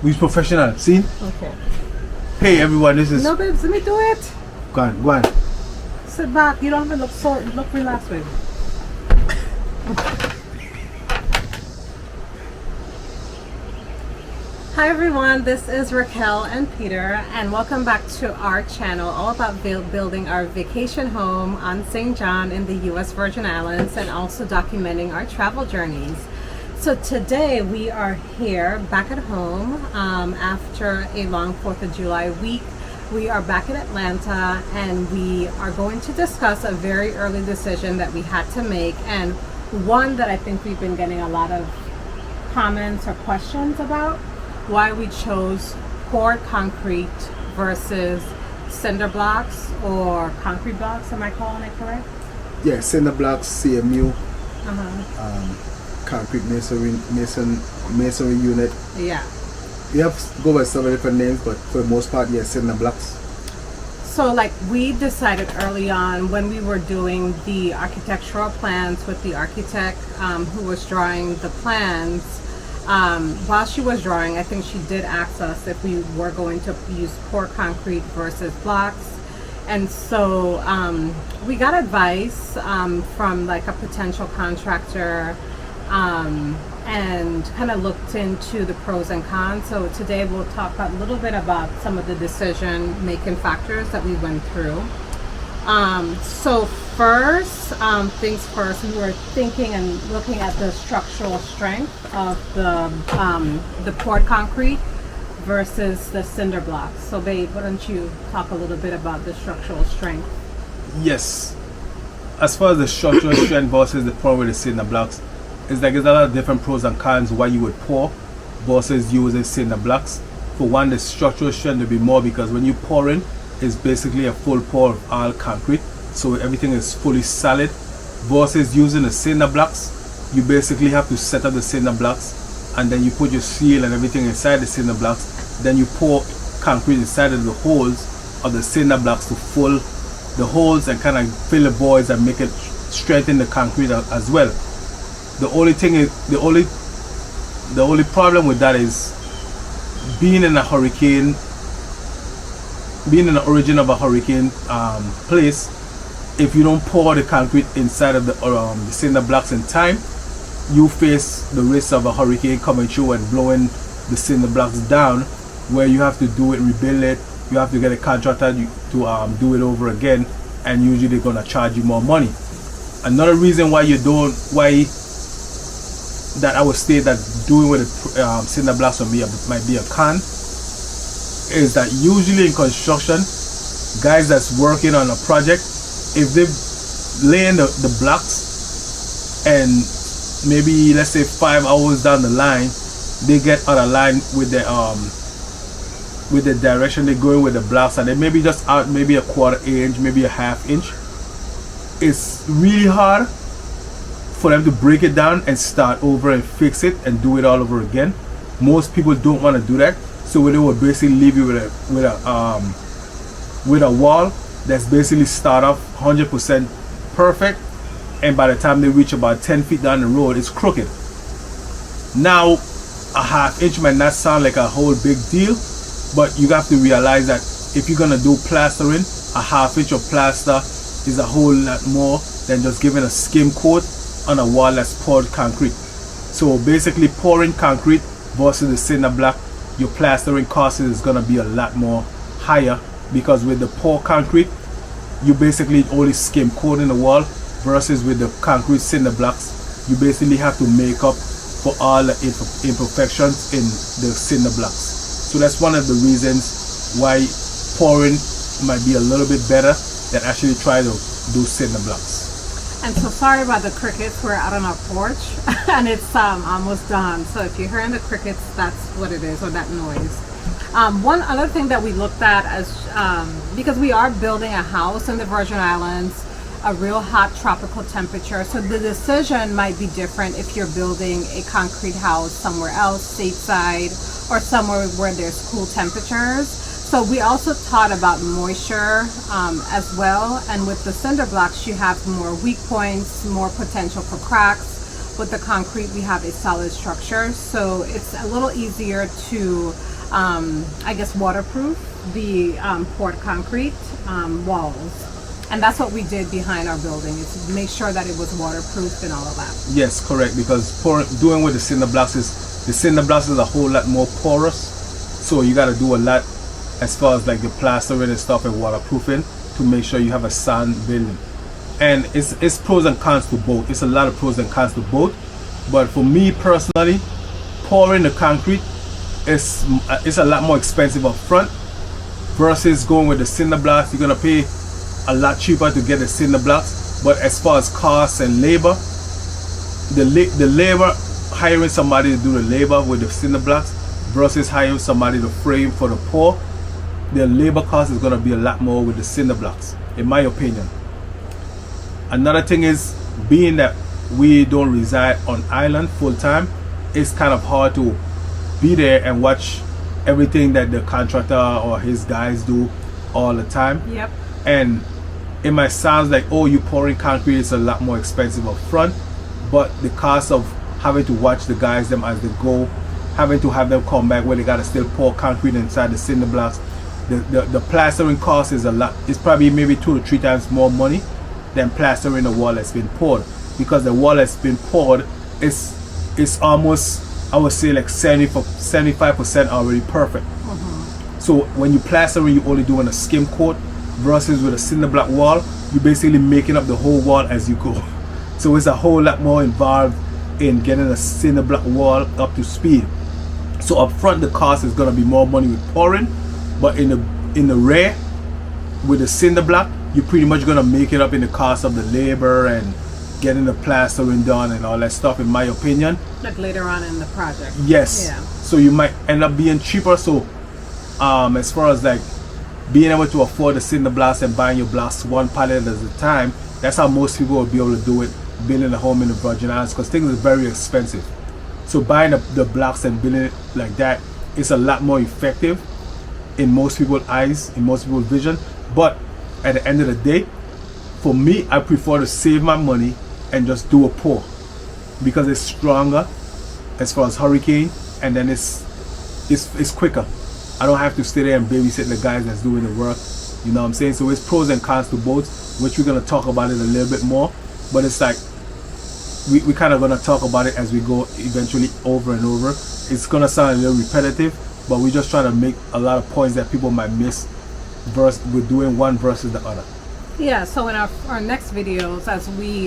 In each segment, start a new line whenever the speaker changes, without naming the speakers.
We's professional. See?
Okay.
Hey everyone, this is.
No, babes, let me do it.
Go on, go on.
Sit back. You don't even look relaxed, baby. Hi everyone, this is Raquel and Peter, and welcome back to our channel all about building our vacation home on St. John in the U.S. Virgin Islands, and also documenting our travel journeys. So today we are here back at home after a long 4th of July week. We are back in Atlanta, and we are going to discuss a very early decision that we had to make, and one that I think we've been getting a lot of comments or questions about: why we chose poured concrete versus cinder blocks or concrete blocks. Am I calling it correct?
Yeah, cinder blocks, CMU, concrete masonry unit.
Yeah.
You have to go by some different names, but for the most part, yeah, cinder blocks.
So like we decided early on when we were doing the architectural plans with the architect who was drawing the plans. While she was drawing, I think she did ask us if we were going to use poured concrete versus blocks. And so we got advice from like a potential contractor and kind of looked into the pros and cons. So today we'll talk a little bit about some of the decision making factors that we went through. So first things first, we were thinking and looking at the structural strength of the poured concrete versus the cinder blocks. So babe, why don't you talk a little bit about the structural strength?
Yes. As far as the structural strength versus the pour with the cinder blocks, it's like there's a lot of different pros and cons why you would pour versus using cinder blocks. For one, the structural strength will be more because when you pour in, it's basically a full pour of all concrete, so everything is fully solid. Versus using the cinder blocks, you basically have to set up the cinder blocks and then you put your seal and everything inside the cinder blocks. Then you pour concrete inside of the holes of the cinder blocks to fill the holes and kind of fill the voids and make it strengthen the concrete as well. The only thing is the only problem with that is being in a hurricane. Being in the origin of a hurricane place, if you don't pour the concrete inside of the cinder blocks in time, you face the risk of a hurricane coming through and blowing the cinder blocks down, where you have to do it, rebuild it. You have to get a contractor to do it over again, and usually they're gonna charge you more money. Another reason why that I would state that doing with the cinder blocks might be a con is that usually in construction, guys that's working on a project, if they lay in the blocks and maybe let's say 5 hours down the line, they get out of line with the direction they're going with the blocks, and they maybe just out maybe a quarter inch, maybe a half inch. It's really hard for them to break it down and start over and fix it and do it all over again. Most people don't want to do that. So they will basically leave you with a wall that's basically start off 100% perfect, and by the time they reach about 10 feet down the road, it's crooked. Now, a half inch might not sound like a whole big deal, but you have to realize that if you're gonna do plastering, a half inch of plaster is a whole lot more than just giving a skim coat on a wall that's poured concrete. So basically, pouring concrete versus the cinder block, your plastering cost is going to be a lot more higher, because with the poured concrete, you basically only skim coating the wall, versus with the concrete cinder blocks, you basically have to make up for all the imperfections in the cinder blocks. So that's one of the reasons why pouring might be a little bit better than actually try to do cinder blocks.
And so sorry about the crickets, we're out on our porch and it's almost done. So if you're hearing the crickets, that's what it is, or that noise. One other thing that we looked at as, because we are building a house in the Virgin Islands, a real hot tropical temperature. So the decision might be different if you're building a concrete house somewhere else, stateside, or somewhere where there's cool temperatures. So we also taught about moisture as well, and with the cinder blocks you have more weak points, more potential for cracks, with the concrete, we have a solid structure, so it's a little easier to, I guess, waterproof the poured concrete walls. And that's what we did behind our building, is to make sure that it was waterproof and all of that.
Yes, correct. Because doing with the cinder blocks is a whole lot more porous, so you got to do a lot as far as like the plastering and stuff and waterproofing to make sure you have a sound building. And it's pros and cons to both. It's a lot of pros and cons to both. But for me personally, pouring the concrete is a lot more expensive up front versus going with the cinder blocks. You're gonna pay a lot cheaper to get the cinder blocks. But as far as costs and labor, the labor, hiring somebody to do the labor with the cinder blocks versus hiring somebody to frame for the pour, the labor cost is gonna be a lot more with the cinder blocks, in my opinion. Another thing is, being that we don't reside on island full time, it's kind of hard to be there and watch everything that the contractor or his guys do all the time.
Yep.
And it might sound like, oh, you pouring concrete is a lot more expensive up front, but the cost of having to watch the guys them as they go, having to have them come back where they gotta still pour concrete inside the cinder blocks, the plastering cost is a lot. It's probably maybe 2 to 3 times more money than plastering the wall that's been poured, because the wall that's been poured is almost, I would say, like 75% already perfect. So when you plastering, you only doing a skim coat, versus with a cinder block wall, you're basically making up the whole wall as you go. So it's a whole lot more involved in getting a cinder block wall up to speed. So up front, the cost is gonna be more money with pouring, but in the rear, with the cinder block, you're pretty much gonna make it up in the cost of the labor and getting the plastering done and all that stuff, in my opinion.
Like later on in the project.
Yes.
Yeah.
So you might end up being cheaper. So as far as like being able to afford the cinder blocks and buying your blocks one pallet at a time, that's how most people will be able to do it, building a home in the Virgin Islands, because things are very expensive. So buying the blocks and building it like that is a lot more effective in most people's eyes, in most people's vision. But at the end of the day, for me, I prefer to save my money and just do a pour, because it's stronger as far as hurricane, and then it's quicker. I don't have to stay there and babysit the guys that's doing the work. You know what I'm saying? So it's pros and cons to both, which we're gonna talk about it a little bit more. But it's like we kind of gonna talk about it as we go, eventually, over and over. It's gonna sound a little repetitive, but we're just trying to make a lot of points that people might miss with doing one versus the other.
Yeah, so in our next videos, as we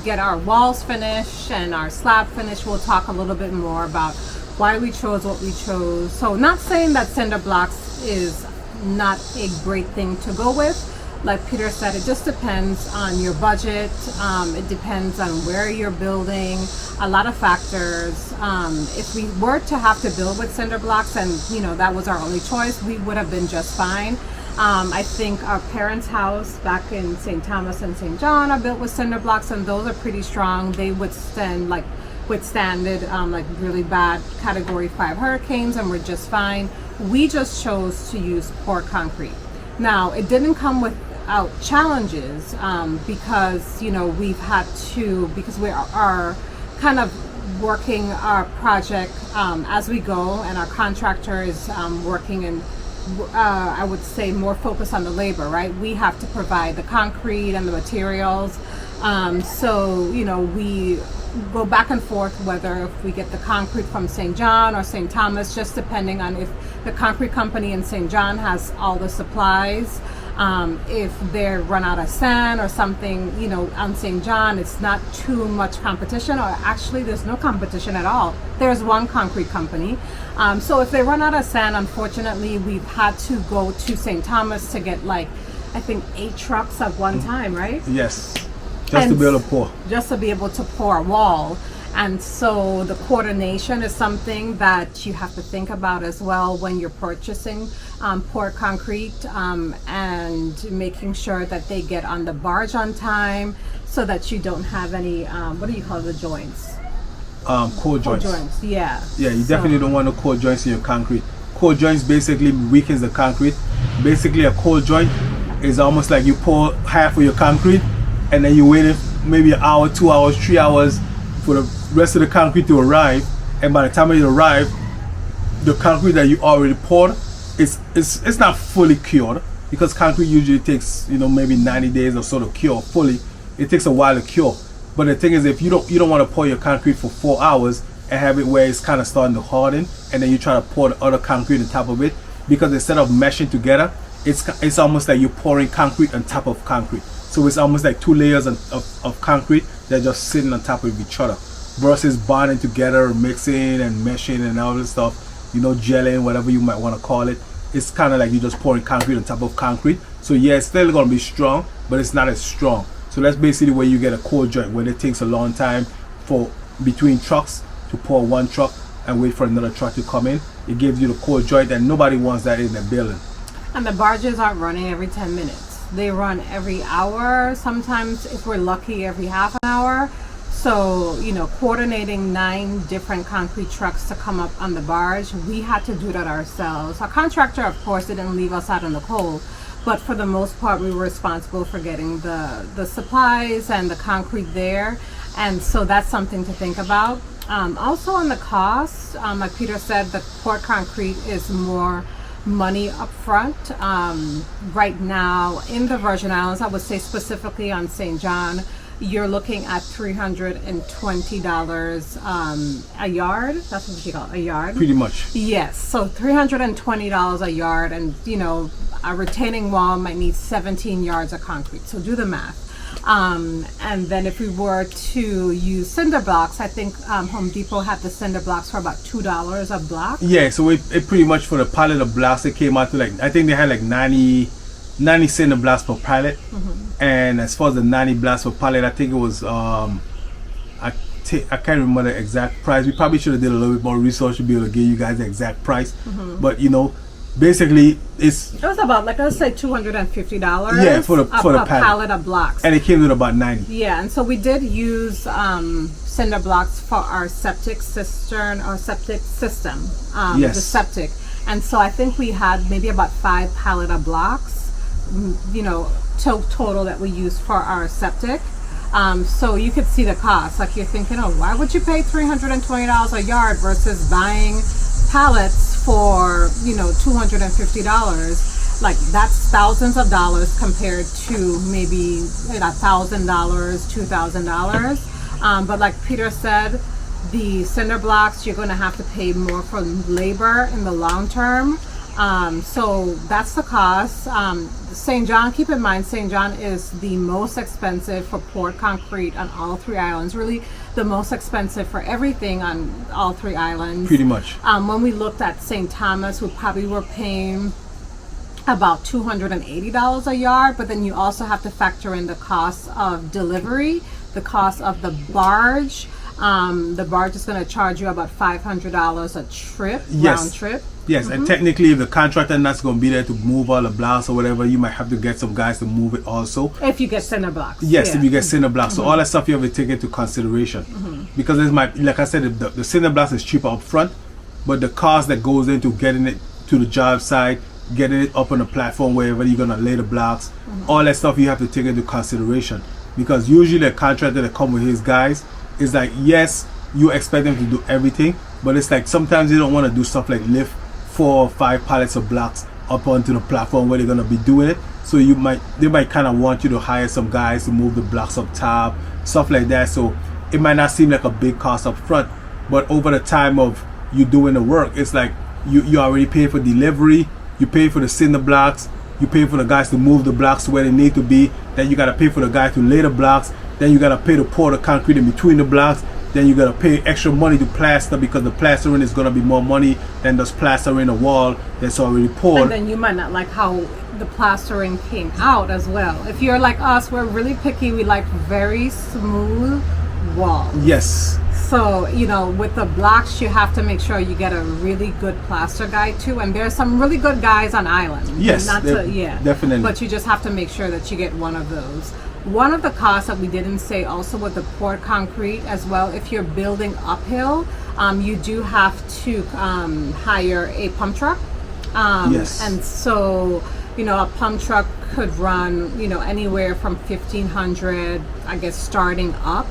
get our walls finished and our slab finished, we'll talk a little bit more about why we chose what we chose. So not saying that cinder blocks is not a great thing to go with. Like Peter said, it just depends on your budget. It depends on where you're building, a lot of factors. If we were to have to build with cinder blocks and that was our only choice, we would have been just fine. I think our parents' house back in St. Thomas and St. John are built with cinder blocks, and those are pretty strong. They withstand like really bad Category 5 hurricanes, and we're just fine. We just chose to use poured concrete. Now, it didn't come without challenges, because we've had to, because we are kind of working our project as we go, and our contractor is working in I would say more focused on the labor, right? We have to provide the concrete and the materials. So we go back and forth whether if we get the concrete from St. John or St. Thomas, just depending on if the concrete company in St. John has all the supplies. If they run out of sand or something, on St. John, it's not too much competition, or actually there's no competition at all. There's one concrete company. So if they run out of sand, unfortunately, we've had to go to St. Thomas to get I think 8 trucks at one time, right?
Yes. Just to be able to pour.
Just to be able to pour a wall. And so the coordination is something that you have to think about as well when you're purchasing poured concrete, and making sure that they get on the barge on time so that you don't have any, what do you call the joints?
Core joints.
Yeah.
Yeah, you definitely don't want no core joints in your concrete. Core joints basically weakens the concrete. Basically, a core joint is almost like you pour half of your concrete and then you wait maybe an hour, 2 hours, 3 hours for the rest of the concrete to arrive, and by the time it arrives, the concrete that you already poured, it's not fully cured, because concrete usually takes, you know, maybe 90 days or so to cure fully. It takes a while to cure. But the thing is, if you don't want to pour your concrete for 4 hours and have it where it's kind of starting to harden, and then you try to pour the other concrete on top of it, because instead of meshing together, it's almost like you're pouring concrete on top of concrete. So it's almost like 2 layers of concrete that are just sitting on top of each other, versus bonding together, mixing and meshing and all this stuff, you know, gelling, whatever you might want to call it. It's kind of like you're just pouring concrete on top of concrete. So yeah, it's still going to be strong, but it's not as strong. So that's basically where you get a cold joint, when it takes a long time for between trucks to pour one truck and wait for another truck to come in. It gives you the cold joint, and nobody wants that in the building.
And the barges aren't running every 10 minutes. They run every hour, sometimes if we're lucky every half an hour. So, you know, coordinating 9 different concrete trucks to come up on the barge, we had to do that ourselves. Our contractor, of course, didn't leave us out in the cold, but for the most part, we were responsible for getting the supplies and the concrete there. And so that's something to think about. Also on the cost, like Peter said, the poured concrete is more money up front. Right now in the Virgin Islands, I would say specifically on St. John, you're looking at $320 a yard. That's what you call it, a yard?
Pretty much.
Yes, so $320 a yard, and you know, a retaining wall might need 17 yards of concrete. So do the math. And then if we were to use cinder blocks, I think Home Depot had the cinder blocks for about $2 a block.
Yeah, so it pretty much, for the pallet of blocks, it came out to like, I think they had like 90 cinder blocks per pallet. And as far as the 90 blocks per pallet, I think it was I can't remember the exact price. We probably should have did a little bit more research to be able to give you guys the exact price. But you know, basically it
was about, like, let's say $250.
Yeah, for the
pallet of blocks.
And it came with about 90.
Yeah, and so we did use cinder blocks for our septic cistern or septic system.
Yes.
The septic. And so I think we had maybe about 5 pallet of blocks, you know, total that we used for our septic. So you could see the cost. Like, you're thinking, oh, why would you pay $320 a yard versus buying pallets for, you know, $250? Like, that's thousands of dollars compared to maybe $1,000, $2,000. But like Peter said, the cinder blocks, you're going to have to pay more for labor in the long term. So that's the cost. St. John, keep in mind, St. John is the most expensive for poured concrete on all 3 islands. Really, the most expensive for everything on all 3 islands.
Pretty much.
When we looked at St. Thomas, we probably were paying about $280 a yard, but then you also have to factor in the cost of delivery, the cost of the barge. The barge is going to charge you about $500 a trip, round trip.
Yes, and technically, if the contractor not going to be there to move all the blocks or whatever, you might have to get some guys to move it also.
If you get cinder blocks.
Yes, if you get cinder blocks. So all that stuff you have to take into consideration. Because it might, like I said, the cinder blocks is cheaper up front, but the cost that goes into getting it to the job site, getting it up on the platform wherever you're going to lay the blocks, all that stuff you have to take into consideration. Because usually a contractor that come with his guys is like, yes, you expect them to do everything, but it's like sometimes they don't want to do stuff like lift 4 or 5 pallets of blocks up onto the platform where they're going to be doing it. So they might kind of want you to hire some guys to move the blocks up top, stuff like that. So it might not seem like a big cost up front, but over the time of you doing the work, it's like you already pay for delivery, you pay for the cinder blocks, you pay for the guys to move the blocks to where they need to be, then you got to pay for the guy to lay the blocks, then you got to pay to pour the concrete in between the blocks, then you got to pay extra money to plaster, because the plastering is going to be more money than just plastering a wall that's already poured.
And then you might not like how the plastering came out as well. If you're like us, we're really picky. We like very smooth walls.
Yes.
So, you know, with the blocks, you have to make sure you get a really good plaster guy too. And there's some really good guys on island.
Yes,
definitely. But you just have to make sure that you get one of those. One of the costs that we didn't say also with the poured concrete as well, if you're building uphill, you do have to hire a pump truck.
Yes.
And so, a pump truck could run, anywhere from 1,500, I guess, starting up.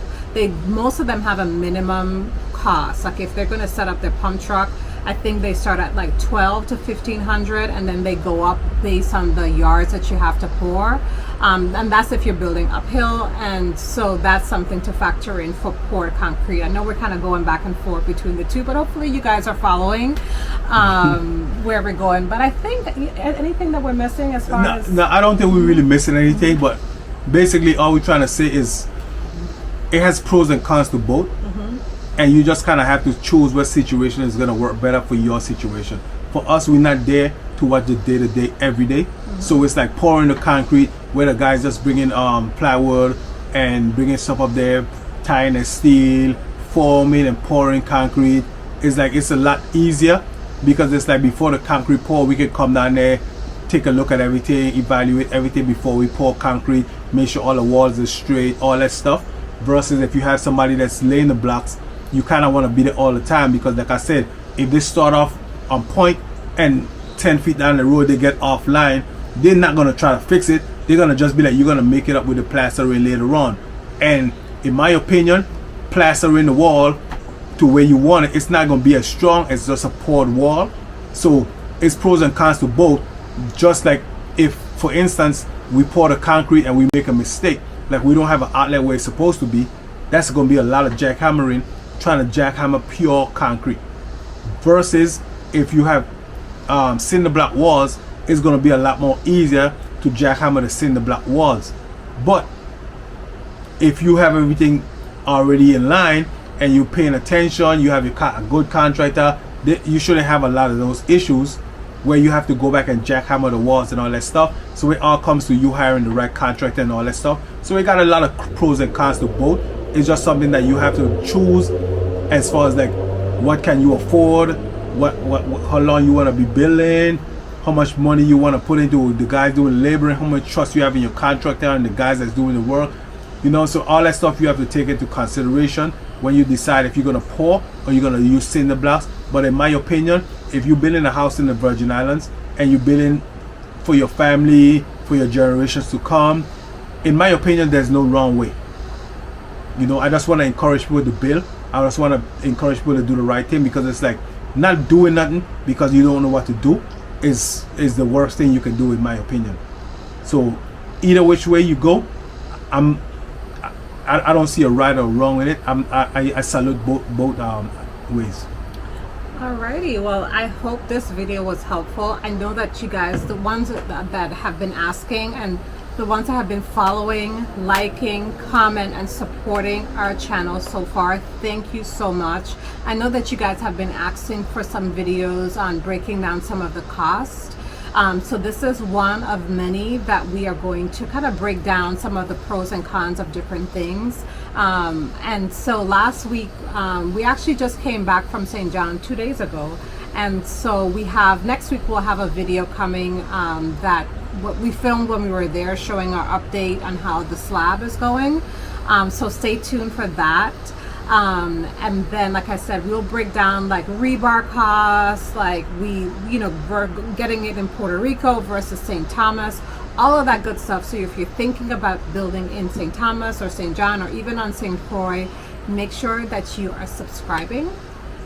Most of them have a minimum cost. Like if they're going to set up their pump truck, I think they start at like 12 to 1,500, and then they go up based on the yards that you have to pour. And that's if you're building uphill, and so that's something to factor in for poured concrete. I know we're kind of going back and forth between the two, but hopefully you guys are following where we're going. But I think anything that we're missing as far as...
No, I don't think we're really missing anything, but basically all we're trying to say is it has pros and cons to both. And you just kind of have to choose what situation is going to work better for your situation. For us, we're not there to watch the day-to-day every day. So it's like pouring the concrete, where the guys just bringing plywood and bringing stuff up there, tying the steel, forming and pouring concrete. It's a lot easier, because it's like before the concrete pour, we can come down there, take a look at everything, evaluate everything before we pour concrete, make sure all the walls are straight, all that stuff. Versus if you have somebody that's laying the blocks, you kind of want to be there all the time, because like I said, if they start off on point and 10 feet down the road they get offline, they're not going to try to fix it. They're going to just be like, you're going to make it up with the plastering later on. And in my opinion, plastering the wall to where you want it, it's not going to be as strong as just a poured wall. So it's pros and cons to both. Just like if, for instance, we pour the concrete and we make a mistake, like we don't have an outlet where it's supposed to be, that's going to be a lot of jackhammering, trying to jackhammer pure concrete. Versus if you have cinder block walls, it's going to be a lot more easier to jackhammer the cinder block walls. But if you have everything already in line and you're paying attention, you have a good contractor, you shouldn't have a lot of those issues where you have to go back and jackhammer the walls and all that stuff. So it all comes to you hiring the right contractor and all that stuff. So we got a lot of pros and cons to both. It's just something that you have to choose as far as like what can you afford, how long you want to be building, how much money you want to put into the guys doing labor, and how much trust you have in your contractor and the guys that's doing the work. So all that stuff you have to take into consideration when you decide if you're going to pour or you're going to use cinder blocks. But in my opinion, if you're building a house in the Virgin Islands and you're building for your family, for your generations to come, in my opinion, there's no wrong way. I just want to encourage people to build. I just want to encourage people to do the right thing, because it's like not doing nothing because you don't know what to do is the worst thing you can do, in my opinion. So either which way you go, I don't see a right or wrong with it. I salute both ways.
Alrighty, well, I hope this video was helpful. I know that you guys, the ones that have been asking and the ones that have been following, liking, comment, and supporting our channel so far, thank you so much. I know that you guys have been asking for some videos on breaking down some of the cost. So this is one of many that we are going to kind of break down some of the pros and cons of different things. And so last week, we actually just came back from St. John 2 days ago. And so next week we'll have a video coming that what we filmed when we were there, showing our update on how the slab is going. So stay tuned for that. And then, like I said, we'll break down like rebar costs, like we're getting it in Puerto Rico versus St. Thomas, all of that good stuff. So if you're thinking about building in St. Thomas or St. John or even on St. Croix, make sure that you are subscribing,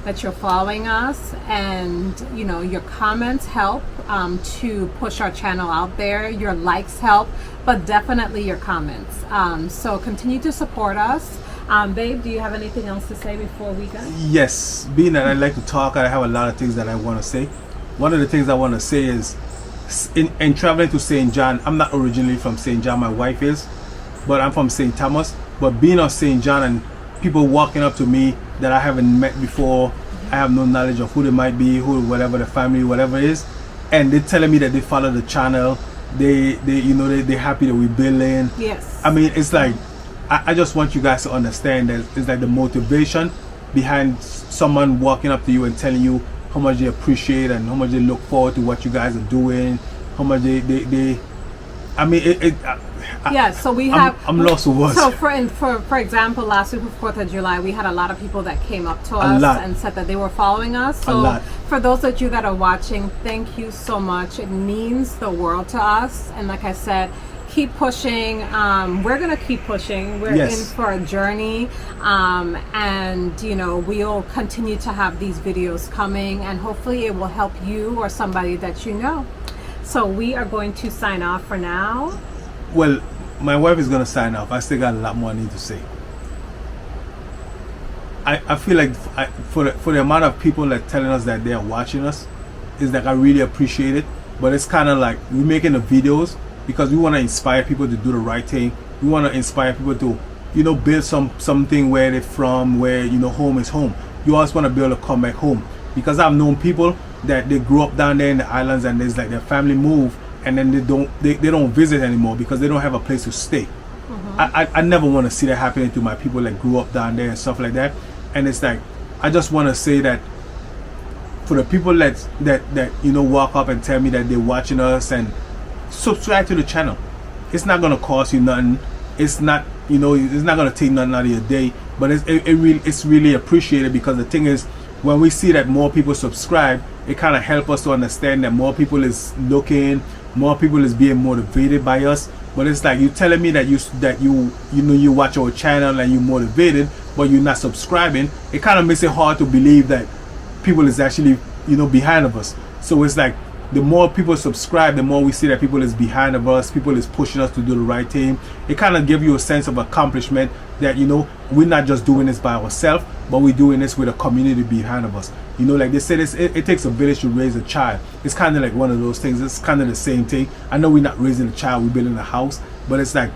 that you're following us, and your comments help to push our channel out there. Your likes help, but definitely your comments. So continue to support us. Babe, do you have anything else to say before we go?
Yes, being that I like to talk, I have a lot of things that I want to say. One of the things I want to say is in traveling to St. John, I'm not originally from St. John, my wife is, but I'm from St. Thomas. But being on St. John and people walking up to me that I haven't met before, I have no knowledge of who they might be, whatever the family, whatever it is, and they're telling me that they follow the channel, they're happy that we're building.
Yes.
I mean, it's like, I just want you guys to understand that it's like the motivation behind someone walking up to you and telling you how much they appreciate and how much they look forward to what you guys are doing, how much they I mean,
Yeah, so we
I'm-
have.
I'm lost for words.
So for example, last week for 4th of July, we had a lot of people that came up to
A
us
lot.
and said that they were following us. So
lot.
for those of you that are watching, thank you so much. It means the world to us. And like I said, keep pushing. We're gonna keep pushing. We're
Yes.
in for a journey, and you know we'll continue to have these videos coming, and hopefully it will help you or somebody that you know. So we are going to sign off for now.
Well, my wife is gonna sign off. I still got a lot more I need to say. I feel like for the amount of people that telling us that they are watching us, is that I really appreciate it. But it's kind of like we're making the videos because we want to inspire people to do the right thing. We want to inspire people to, you know, build something where they're from, where, you know, home is home. You always want to be able to come back home, because I've known people that they grew up down there in the islands and there's like their family move and then they don't visit anymore because they don't have a place to stay. I never want to see that happening to my people that grew up down there and stuff like that. And it's like, I just want to say that for the people that you know walk up and tell me that they're watching us, and subscribe to the channel. It's not gonna cost you nothing. It's not, you know, it's not gonna take nothing out of your day, but it's really appreciated, because the thing is, when we see that more people subscribe, it kind of helps us to understand that more people is looking, more people is being motivated by us. But it's like you telling me that you know you watch our channel and you're motivated, but you're not subscribing. It kind of makes it hard to believe that people is actually, you know, behind of us. So it's like the more people subscribe, the more we see that people is behind of us, people is pushing us to do the right thing. It kind of gives you a sense of accomplishment that, you know, we're not just doing this by ourselves, but we're doing this with a community behind of us. You know, like they said, it takes a village to raise a child. It's kind of like one of those things. It's kind of the same thing. I know we're not raising a child, we're building a house, but it's like,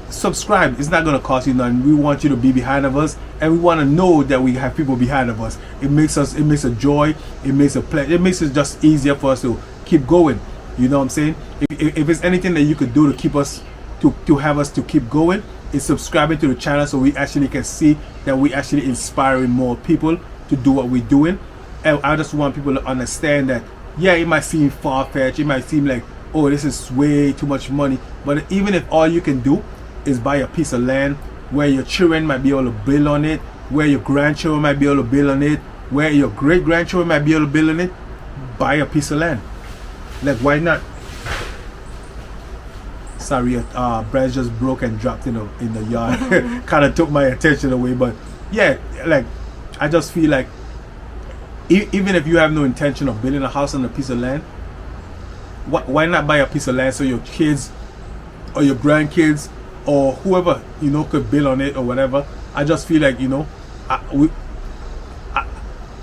subscribe. It's not going to cost you nothing. We want you to be behind of us, and we want to know that we have people behind of us. It makes a joy, it makes a pleasure, it makes it just easier for us to keep going. You know what I'm saying? If it's anything that you could do to keep us to have us to keep going, it's subscribing to the channel, so we actually can see that we actually inspiring more people to do what we're doing. And I just want people to understand that, yeah, it might seem far-fetched, it might seem like, oh, this is way too much money, but even if all you can do is buy a piece of land where your children might be able to build on it, where your grandchildren might be able to build on it, where your great-grandchildren might be able to build on it, buy a piece of land. Like, why not? Sorry, branch just broke and dropped in the yard. Kind of took my attention away, but yeah, like, I just feel like even if you have no intention of building a house on a piece of land, why not buy a piece of land so your kids or your grandkids or whoever, you know, could build on it or whatever. I just feel like, you know,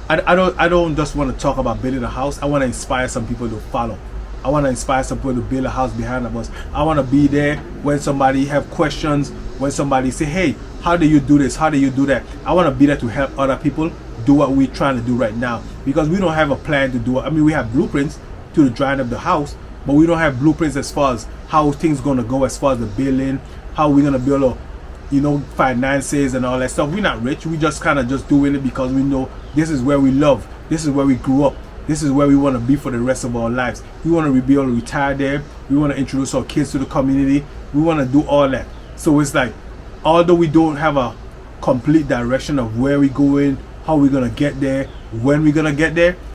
I don't just want to talk about building a house. I want to inspire some people to follow. I want to inspire some people to build a house behind of us. I want to be there when somebody have questions, when somebody say, hey, how do you do this? How do you do that? I want to be there to help other people do what we're trying to do right now, because we don't have a plan to do it. I mean, we have blueprints to the drawing of the house, but we don't have blueprints as far as how things going to go, as far as the building, how we're going to build a, you know, finances and all that stuff. We're not rich. We just kind of just doing it because we know this is where we love. This is where we grew up. This is where we want to be for the rest of our lives. We want to be able to retire there. We want to introduce our kids to the community. We want to do all that. So it's like, although we don't have a complete direction of where we're going, how we're going to get there, when we're going to get there,